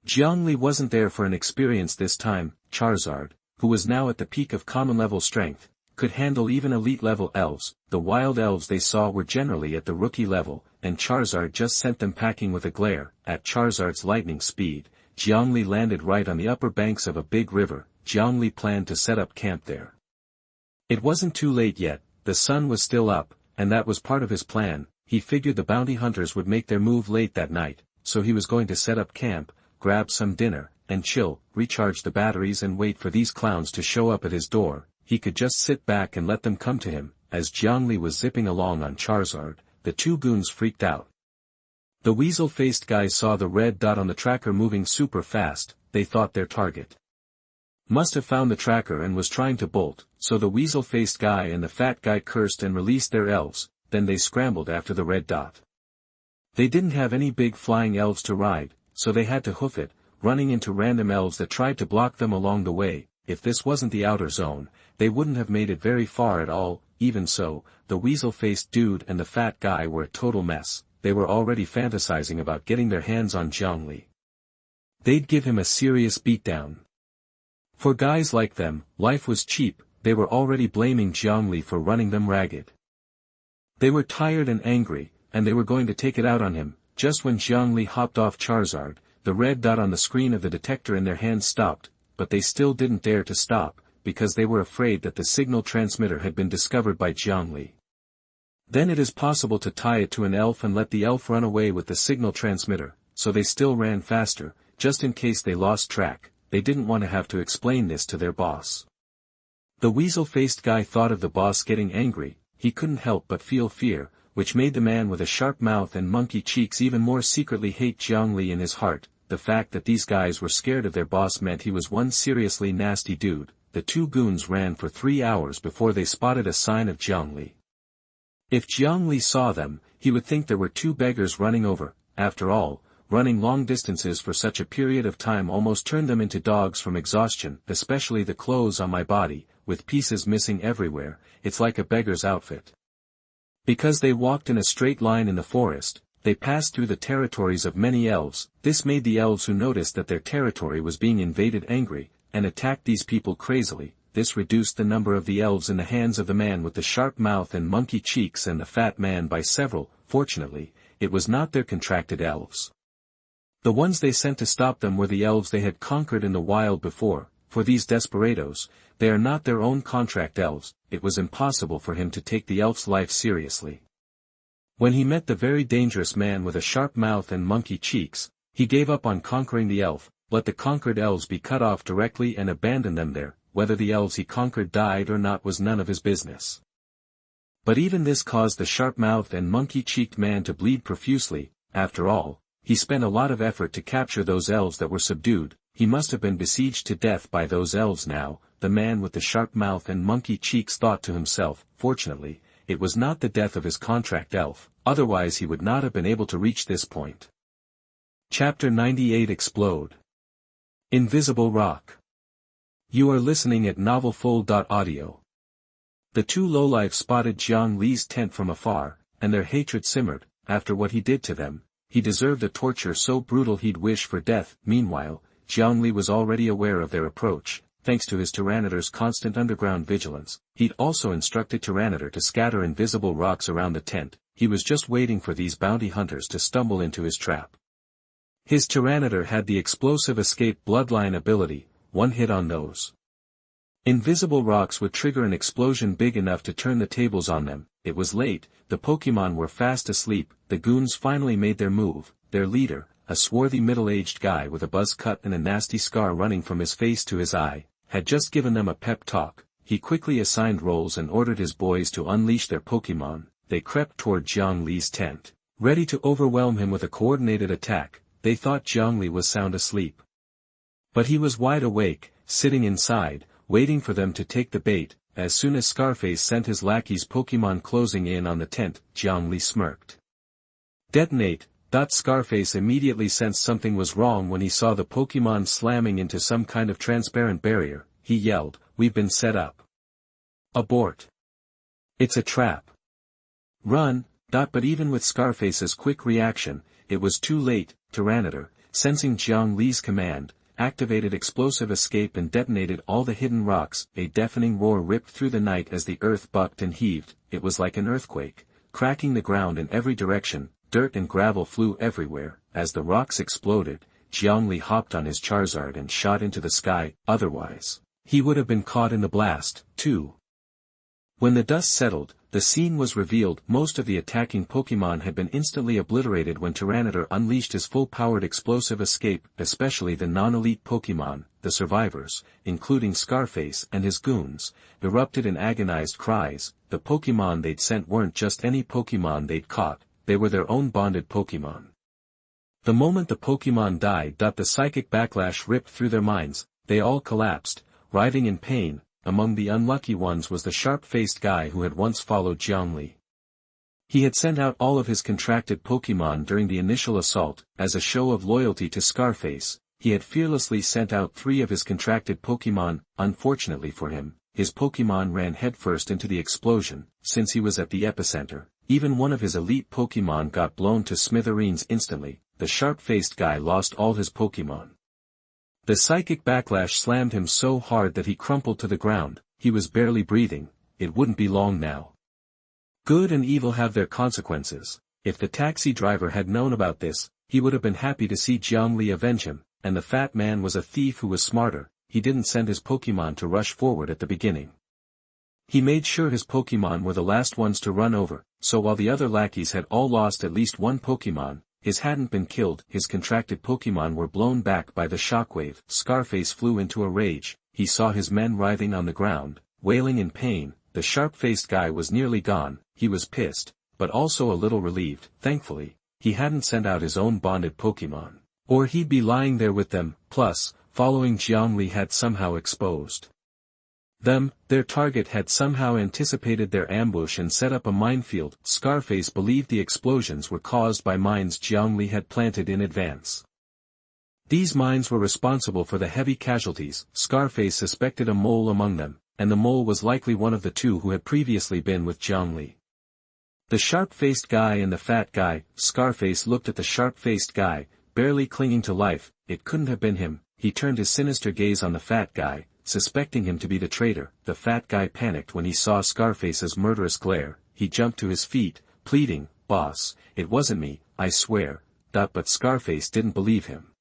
Jiangli wasn't there for an experience this time. Charizard, who was now at the peak of common level strength, could handle even elite-level elves. The wild elves they saw were generally at the rookie level, and Charizard just sent them packing with a glare. At Charizard's lightning speed, Zhongli landed right on the upper banks of a big river. Zhongli planned to set up camp there. It wasn't too late yet, the sun was still up, and that was part of his plan. He figured the bounty hunters would make their move late that night, so he was going to set up camp, grab some dinner, and chill, recharge the batteries and wait for these clowns to show up at his door. He could just sit back and let them come to him. As Zhongli was zipping along on Charizard, the two goons freaked out. The weasel-faced guy saw the red dot on the tracker moving super fast. They thought their target must have found the tracker and was trying to bolt, so the weasel-faced guy and the fat guy cursed and released their elves. Then they scrambled after the red dot. They didn't have any big flying elves to ride, so they had to hoof it, running into random elves that tried to block them along the way. If this wasn't the outer zone, they wouldn't have made it very far at all. Even so, the weasel-faced dude and the fat guy were a total mess. They were already fantasizing about getting their hands on Zhongli. They'd give him a serious beatdown. For guys like them, life was cheap. They were already blaming Zhongli for running them ragged. They were tired and angry, and they were going to take it out on him. Just when Zhongli hopped off Charizard, the red dot on the screen of the detector in their hands stopped, but they still didn't dare to stop, because they were afraid that the signal transmitter had been discovered by Zhongli. Then it is possible to tie it to an elf and let the elf run away with the signal transmitter, so they still ran faster, just in case they lost track. They didn't want to have to explain this to their boss. The weasel-faced guy thought of the boss getting angry. He couldn't help but feel fear, which made the man with a sharp mouth and monkey cheeks even more secretly hate Zhongli in his heart. The fact that these guys were scared of their boss meant he was one seriously nasty dude. The two goons ran for 3 hours before they spotted a sign of Zhongli. If Zhongli saw them, he would think there were two beggars running over. After all, running long distances for such a period of time almost turned them into dogs from exhaustion, especially the clothes on my body, with pieces missing everywhere. It's like a beggar's outfit. Because they walked in a straight line in the forest, they passed through the territories of many elves. This made the elves who noticed that their territory was being invaded angry, and attacked these people crazily. This reduced the number of the elves in the hands of the man with the sharp mouth and monkey cheeks and the fat man by several. Fortunately, it was not their contracted elves. The ones they sent to stop them were the elves they had conquered in the wild before. For these desperados, they are not their own contract elves. It was impossible for him to take the elf's life seriously. When he met the very dangerous man with a sharp mouth and monkey cheeks, he gave up on conquering the elf, let the conquered elves be cut off directly and abandon them there. Whether the elves he conquered died or not was none of his business. But even this caused the sharp-mouthed and monkey-cheeked man to bleed profusely. After all, he spent a lot of effort to capture those elves that were subdued. He must have been besieged to death by those elves now. The man with the sharp mouth and monkey cheeks thought to himself. Fortunately, it was not the death of his contract elf, otherwise he would not have been able to reach this point. Chapter 98 Explode. Invisible Rock. You are listening at novelfull.audio. The two lowlifes spotted Zhang Li's tent from afar, and their hatred simmered. After what he did to them, he deserved a torture so brutal he'd wish for death. Meanwhile, Zhang Li was already aware of their approach. Thanks to his Tyranidar's constant underground vigilance, he'd also instructed Tyranidar to scatter invisible rocks around the tent. He was just waiting for these bounty hunters to stumble into his trap. His Tyranitar had the explosive escape bloodline ability. One hit on those invisible rocks would trigger an explosion big enough to turn the tables on them. It was late, the Pokémon were fast asleep. The goons finally made their move. Their leader, a swarthy middle-aged guy with a buzz cut and a nasty scar running from his face to his eye, had just given them a pep talk. He quickly assigned roles and ordered his boys to unleash their Pokémon. They crept toward Zhang Li's tent, ready to overwhelm him with a coordinated attack. They thought Zhang Li was sound asleep. But he was wide awake, sitting inside, waiting for them to take the bait. As soon as Scarface sent his lackey's Pokémon closing in on the tent, Zhang Li smirked. Detonate. Scarface immediately sensed something was wrong when he saw the Pokémon slamming into some kind of transparent barrier. He yelled, "We've been set up. Abort. It's a trap. Run." But even with Scarface's quick reaction, it was too late. Tyranidar, sensing Zhang Li's command, activated explosive escape and detonated all the hidden rocks. A deafening roar ripped through the night as the earth bucked and heaved. It was like an earthquake, cracking the ground in every direction. Dirt and gravel flew everywhere. As the rocks exploded, Zhongli hopped on his Charizard and shot into the sky. Otherwise, he would have been caught in the blast, too. When the dust settled, the scene was revealed. Most of the attacking Pokémon had been instantly obliterated when Tyranitar unleashed his full-powered explosive escape, especially the non-elite Pokémon. The survivors, including Scarface and his goons, erupted in agonized cries. The Pokémon they'd sent weren't just any Pokémon they'd caught, they were their own bonded Pokémon. The moment the Pokémon died, the psychic backlash ripped through their minds. They all collapsed, writhing in pain. Among the unlucky ones was the sharp-faced guy who had once followed Zhongli. He had sent out all of his contracted Pokémon during the initial assault. As a show of loyalty to Scarface, he had fearlessly sent out 3 of his contracted Pokémon. Unfortunately for him, his Pokémon ran headfirst into the explosion. Since he was at the epicenter, even one of his elite Pokémon got blown to smithereens instantly. The sharp-faced guy lost all his Pokémon. The psychic backlash slammed him so hard that he crumpled to the ground. He was barely breathing. It wouldn't be long now. Good and evil have their consequences. If the taxi driver had known about this, he would have been happy to see Zhongli avenge him, and the fat man was a thief who was smarter. He didn't send his Pokémon to rush forward at the beginning. He made sure his Pokémon were the last ones to run over, so while the other lackeys had all lost at least one Pokémon, his hadn't been killed. His contracted Pokémon were blown back by the shockwave. Scarface flew into a rage. He saw his men writhing on the ground, wailing in pain. The sharp-faced guy was nearly gone. He was pissed, but also a little relieved. Thankfully, he hadn't sent out his own bonded Pokémon, or he'd be lying there with them. Plus, following Zhongli had somehow exposed them. Their target had somehow anticipated their ambush and set up a minefield. Scarface believed the explosions were caused by mines Zhongli had planted in advance. These mines were responsible for the heavy casualties. Scarface suspected a mole among them, and the mole was likely one of the 2 who had previously been with Zhongli. The sharp-faced guy and the fat guy. Scarface looked at the sharp-faced guy, barely clinging to life. It couldn't have been him. He turned his sinister gaze on the fat guy, suspecting him to be the traitor. The fat guy panicked when he saw Scarface's murderous glare. He jumped to his feet, pleading, "Boss, it wasn't me, I swear." But Scarface didn't believe him.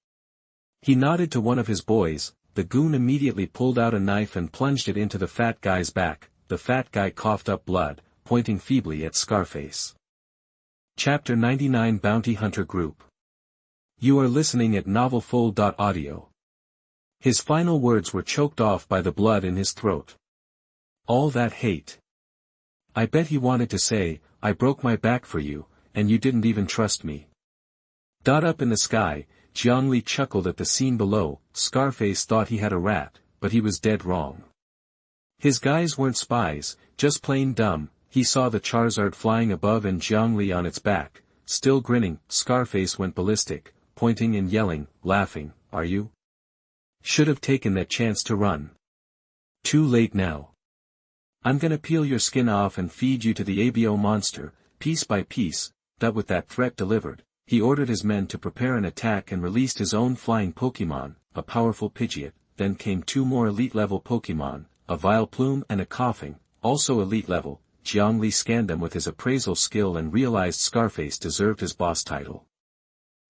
He nodded to one of his boys. The goon immediately pulled out a knife and plunged it into the fat guy's back. The fat guy coughed up blood, pointing feebly at Scarface. Chapter 99 Bounty Hunter Group. You are listening at novelfull.audio. His final words were choked off by the blood in his throat. All that hate. I bet he wanted to say, "I broke my back for you, and you didn't even trust me." Up in the sky, Zhongli chuckled at the scene below. Scarface thought he had a rat, but he was dead wrong. His guys weren't spies, just plain dumb. He saw the Charizard flying above and Zhongli on its back. Still grinning, Scarface went ballistic, pointing and yelling, laughing, "Are you? Should have taken that chance to run. Too late now. I'm gonna peel your skin off and feed you to the ABO monster, piece by piece." With that threat delivered, he ordered his men to prepare an attack and released his own flying Pokémon, a powerful Pidgeot. Then came 2 more elite-level Pokémon, a Vileplume and a Coughing, also elite-level. Zhongli scanned them with his appraisal skill and realized Scarface deserved his boss title.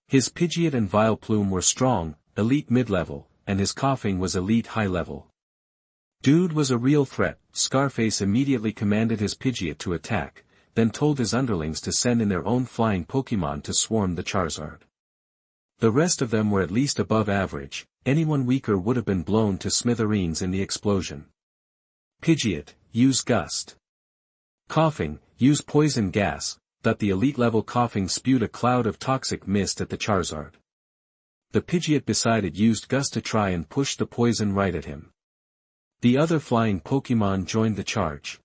His Pidgeot and Vileplume were strong, elite mid-level, and his Coughing was elite high-level. Dude was a real threat. Scarface immediately commanded his Pidgeot to attack, then told his underlings to send in their own flying Pokémon to swarm the Charizard. The rest of them were at least above average. Anyone weaker would have been blown to smithereens in the explosion. Pidgeot, use Gust. Coughing, use Poison Gas. The elite-level Coughing spewed a cloud of toxic mist at the Charizard. The Pidgeot beside it used Gust to try and push the poison right at him. The other flying Pokémon joined the charge.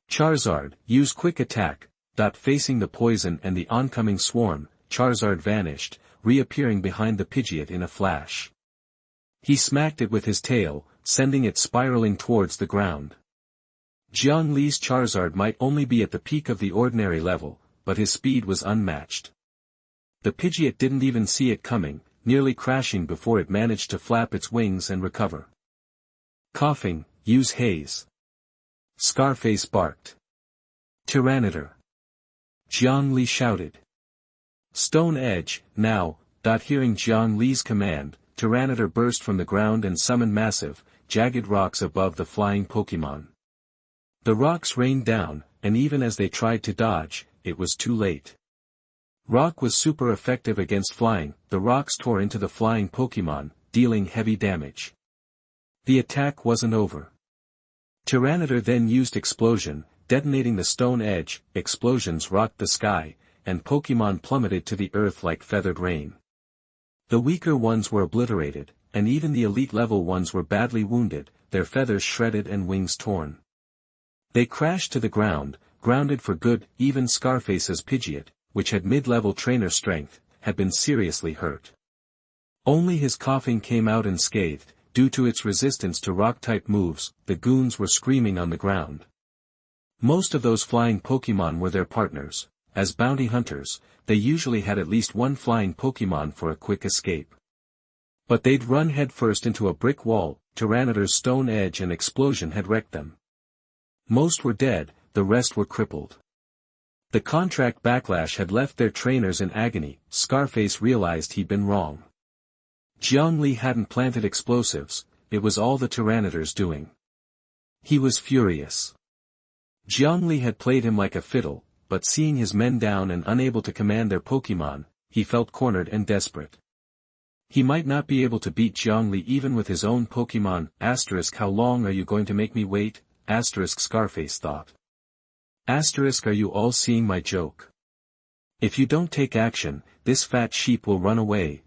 Charizard, use Quick Attack. Facing the poison and the oncoming swarm, Charizard vanished, reappearing behind the Pidgeot in a flash. He smacked it with his tail, sending it spiraling towards the ground. Zhongli's Charizard might only be at the peak of the ordinary level, but his speed was unmatched. The Pidgeot didn't even see it coming. nearly crashing before it managed to flap its wings and recover. Coughing, use haze. Scarface barked. Tyranitar. Jiangli shouted. Stone Edge, now. Hearing Jiangli's command, Tyranitar burst from the ground and summoned massive, jagged rocks above the flying Pokémon. The rocks rained down, and even as they tried to dodge, it was too late. Rock was super effective against flying. The rocks tore into the flying Pokémon, dealing heavy damage. The attack wasn't over. Tyranitar then used Explosion, detonating the Stone Edge. Explosions rocked the sky, and Pokémon plummeted to the earth like feathered rain. The weaker ones were obliterated, and even the elite-level ones were badly wounded, their feathers shredded and wings torn. They crashed to the ground, grounded for good. Even Scarface's Pidgeot, which had mid-level trainer strength, had been seriously hurt. Only his coughing came out unscathed, due to its resistance to rock-type moves. The goons were screaming on the ground. Most of those flying Pokémon were their partners. As bounty hunters, they usually had at least one flying Pokémon for a quick escape. But they'd run headfirst into a brick wall. Tyranitar's Stone Edge and Explosion had wrecked them. Most were dead, the rest were crippled. The contract backlash had left their trainers in agony. Scarface realized he'd been wrong. Jiangli hadn't planted explosives, it was all the Tyranitar's doing. He was furious. Jiangli had played him like a fiddle, but seeing his men down and unable to command their Pokémon, he felt cornered and desperate. He might not be able to beat Jiangli even with his own Pokémon. How long are you going to make me wait? Scarface thought. Are you all seeing my joke? If you don't take action, this fat sheep will run away.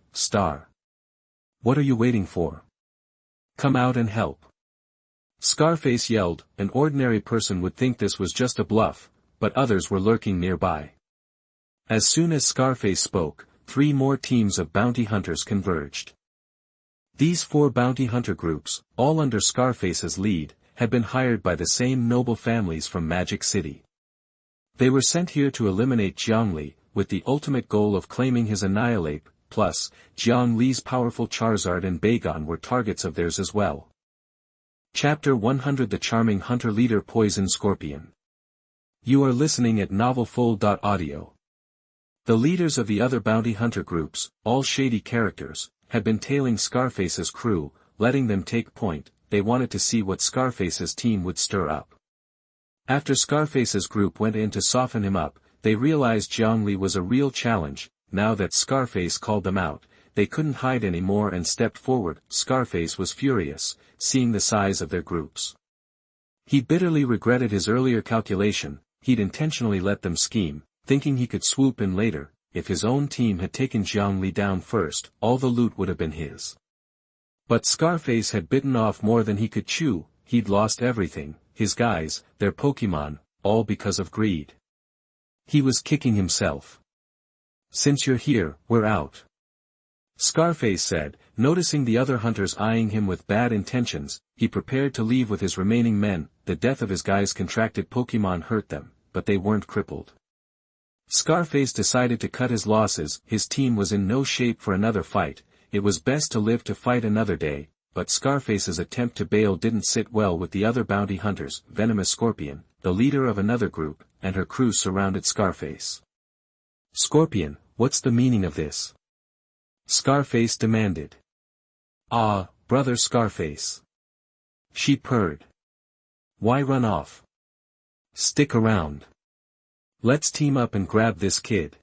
What are you waiting for? Come out and help. Scarface yelled. An ordinary person would think this was just a bluff, but others were lurking nearby. As soon as Scarface spoke, 3 more teams of bounty hunters converged. These 4 bounty hunter groups, all under Scarface's lead, had been hired by the same noble families from Magic City. They were sent here to eliminate Jiangli, with the ultimate goal of claiming his Annihilate. Plus, Jiangli's powerful Charizard and Bagon were targets of theirs as well. Chapter 100 The Charming Hunter Leader Poison Scorpion. You are listening at novelfull.audio. The leaders of the other bounty hunter groups, all shady characters, had been tailing Scarface's crew, letting them take point. They wanted to see what Scarface's team would stir up. After Scarface's group went in to soften him up, they realized Jiangli was a real challenge. Now that Scarface called them out, they couldn't hide anymore and stepped forward. Scarface was furious, seeing the size of their groups. He bitterly regretted his earlier calculation. He'd intentionally let them scheme, thinking he could swoop in later. If his own team had taken Jiangli down first, all the loot would have been his. But Scarface had bitten off more than he could chew. He'd lost everything, his guys, their Pokémon, all because of greed. He was kicking himself. Since you're here, we're out. Scarface said, noticing the other hunters eyeing him with bad intentions. He prepared to leave with his remaining men. The death of his guys' contracted Pokémon hurt them, but they weren't crippled. Scarface decided to cut his losses. His team was in no shape for another fight. It was best to live to fight another day, but Scarface's attempt to bail didn't sit well with the other bounty hunters. Venomous Scorpion, the leader of another group, and her crew surrounded Scarface. Scorpion, what's the meaning of this? Scarface demanded. Ah, brother Scarface. She purred. Why run off? Stick around. Let's team up and grab this kid.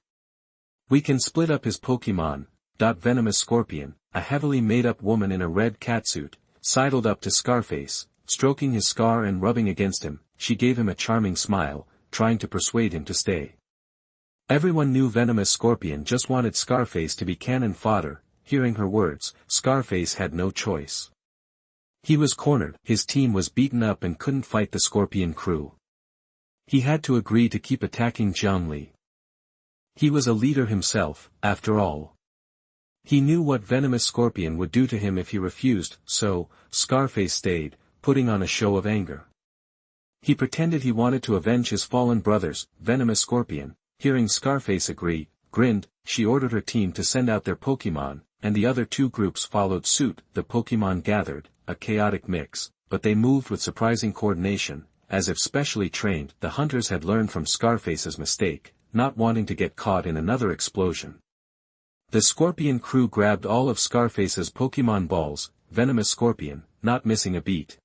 We can split up his Pokémon. Venomous Scorpion, a heavily made-up woman in a red catsuit, sidled up to Scarface, stroking his scar and rubbing against him. She gave him a charming smile, trying to persuade him to stay. Everyone knew Venomous Scorpion just wanted Scarface to be cannon fodder. Hearing her words, Scarface had no choice. He was cornered. His team was beaten up and couldn't fight the Scorpion crew. He had to agree to keep attacking Jiangli. He was a leader himself, after all. He knew what Venomous Scorpion would do to him if he refused, so, Scarface stayed, putting on a show of anger. He pretended he wanted to avenge his fallen brothers. Venomous Scorpion, hearing Scarface agree, grinned. She ordered her team to send out their Pokémon. and the other two groups followed suit. The Pokémon gathered, a chaotic mix, but they moved with surprising coordination, as if specially trained. The hunters had learned from Scarface's mistake, not wanting to get caught in another explosion. The Scorpion crew grabbed all of Scarface's Pokémon balls, Venomous Scorpion, not missing a beat.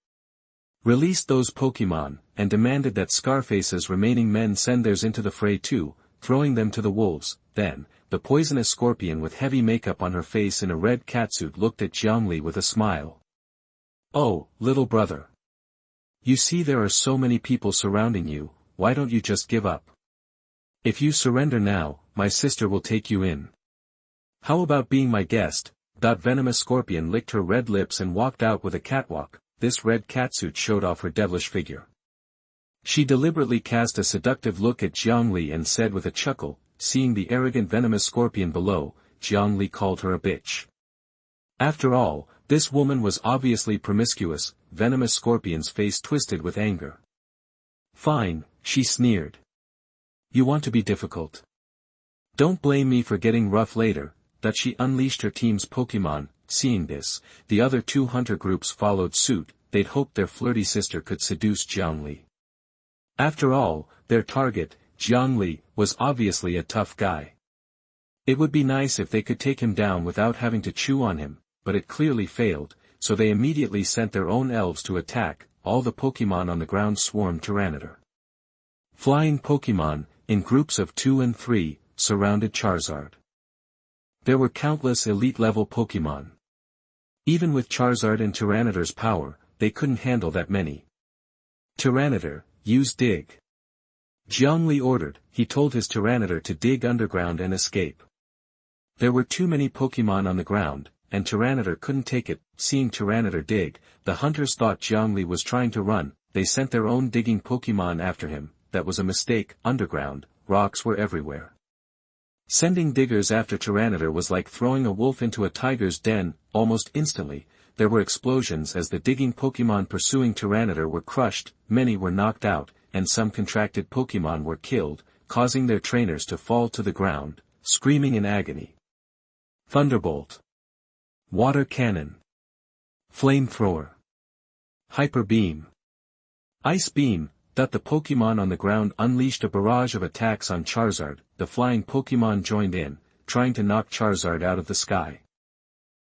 Released those Pokémon, and demanded that Scarface's remaining men send theirs into the fray too, throwing them to the wolves. Then, the poisonous Scorpion with heavy makeup on her face in a red catsuit looked at Zhongli with a smile. "Oh, little brother. You see there are so many people surrounding you, why don't you just give up? If you surrender now, my sister will take you in. How about being my guest?" Venomous Scorpion licked her red lips and walked out with a catwalk. This red catsuit showed off her devilish figure. She deliberately cast a seductive look at Zhongli and said with a chuckle, seeing the arrogant Venomous Scorpion below, Zhongli called her a bitch. After all, this woman was obviously promiscuous. Venomous Scorpion's face twisted with anger. "Fine," she sneered. "You want to be difficult. Don't blame me for getting rough later." That she unleashed her team's Pokémon. Seeing this, the other two hunter groups followed suit. They'd hoped their flirty sister could seduce Zhongli. After all, their target, Zhongli, was obviously a tough guy. It would be nice if they could take him down without having to chew on him, but it clearly failed, so they immediately sent their own elves to attack. All the Pokémon on the ground swarmed Tyranitar. Flying Pokémon, in groups of 2 and 3, surrounded Charizard. There were countless elite-level Pokémon. Even with Charizard and Tyranitar's power, they couldn't handle that many. "Tyranitar, use dig." Zhongli ordered. He told his Tyranitar to dig underground and escape. There were too many Pokémon on the ground, and Tyranitar couldn't take it. Seeing Tyranitar dig, the hunters thought Zhongli was trying to run. They sent their own digging Pokémon after him. That was a mistake. Underground, rocks were everywhere. Sending diggers after Tyranitar was like throwing a wolf into a tiger's den. Almost instantly, there were explosions as the digging Pokémon pursuing Tyranitar were crushed. Many were knocked out, and some contracted Pokémon were killed, causing their trainers to fall to the ground, screaming in agony. Thunderbolt. Water Cannon. Flamethrower. Hyper Beam. Ice Beam. The Pokémon on the ground unleashed a barrage of attacks on Charizard. The flying Pokémon joined in, trying to knock Charizard out of the sky.